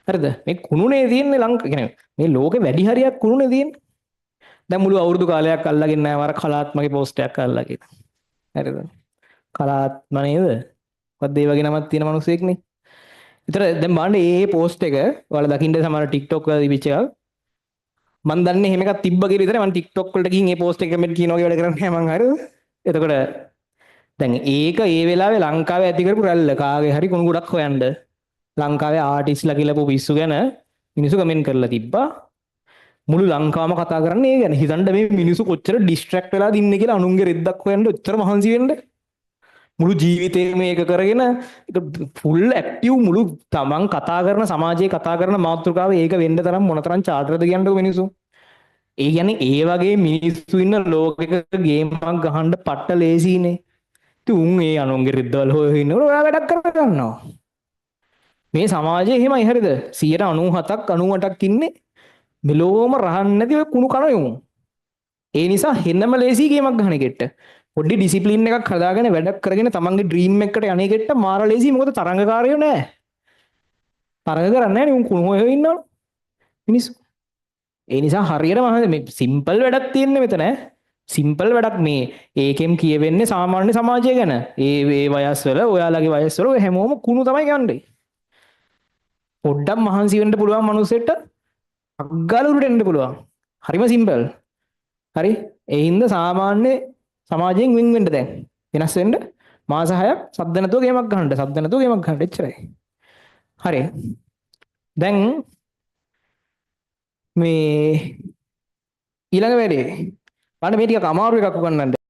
හරිද? මේ කුණුනේ තියෙන්නේ කියන්නේ මේ ලෝකේ වැඩි හරියක් කුණුනේ තියෙන්නේ. දැන් මුළු අවුරුදු කාලයක් අල්ලගෙන නැහැ වර කලාත්මක පෝස්ට් එකක් අල්ලගෙන. හරිද? කලාත්ම නේද? මොකක්ද ඒ වගේ නමක් තියෙන මිනිස්සෙක්නේ. ඒතර දැන් බලන්න මේ පෝස්ට් එක ඔයාලා දකින්න සමහර TikTok වල තිබිච්ච එකක්. මම දන්නේ එහෙම එකක් තිබ්බ කියලා විතරයි මම TikTok වලට ගිහින් මේ පෝස්ට් එක කමෙන්ට් කියනවා වගේ වැඩ කරන්නේ නැහැ මං හරිද? එතකොට දැන් ඒක ඒ වෙලාවේ ලංකාවේ ඇති කරපු රැල්ල කාගේ හරි කුණු ගොඩක් හොයන්න ලංකාවේ ආටිස්ලා කියලා පිස්සු ගැන මිනිස්සු කමෙන්ට් කරලා තිබ්බා. මුළු ලංකාවම කතා කරන්නේ ඒ ගැන. හිතන්න මේ මිනිස්සු කොච්චර ඩිස්ට්‍රැක්ට් වෙලාද ඉන්නේ කියලා අනුන්ගේ රෙද්දක් හොයන්න ඔච්චර මහන්සි වෙන්න. මුළු ජීවිතේම මේක කරගෙන ඒක ෆුල් ඇක්ටිව් මුළු තමන් කතා කරන සමාජයේ කතා කරන මාතෘකාව ඒක වෙන්න තරම් මොනතරම් චාටරද කියන්නකෝ මිනිස්සු. ඒ කියන්නේ ඒ වගේ මිනිස්සු ඉන්න ලෝකෙක ගේමක් ගහන්න පට්ට ලේසියිනේ. ඉතින් උන් ඒ අනුන්ගේ රෙද්දවල හොය ඉන්නකොට ඔයා වැඩක් කර ගන්නවා. මේ සමාජයේ එහෙමයි හරිද? 97ක් 98ක් ඉන්නේ මෙලෝම රහන්න නැති ඔය කුණු කන යමු. ඒ නිසා හෙන්නම ලේසි ගේමක් ගහන එකට. පොඩි ඩිසිප්ලින් එකක් හදාගෙන වැඩක් කරගෙන තමන්ගේ ඩ්‍රීම් එකකට යන්නේ එකට මාර ලේසි. මොකද තරංගකාරයෝ නෑ. තරංග කරන්නේ නෑනේ උන් කුණු හොය ඉන්නවා. මිනිස්සු. ඒ නිසා හරියට මම මේ සිම්පල් වැඩක් තියෙන්නේ මෙතන. සිම්පල් වැඩක් මේ ඒකෙම් කියවෙන්නේ සාමාන්‍ය සමාජය ගැන. ඒ වයස්වල ඔයාලගේ වයස්වල ඔය හැමෝම කුණු තමයි ගන්නේ. පොඩ්ඩක් මහන්සි වෙන්න පුළුවන් මිනිස්සෙට අග්ගලුරට එන්න පුළුවන්. හරිම සිම්පල්. හරි? ඒ හින්දා සාමාන්‍ය සමාජයෙන් වින් වෙන්න දැන්. වෙනස් වෙන්න මාස 6ක් සද්ද නැතුව ගේමක් ගහන්න. සද්ද නැතුව ගේමක් ගහන්න එච්චරයි. හරි. දැන් මේ ඊළඟ වැඩේ. බලන්න මේ ටිකක් අමාරු එකක් උගන්නන්න.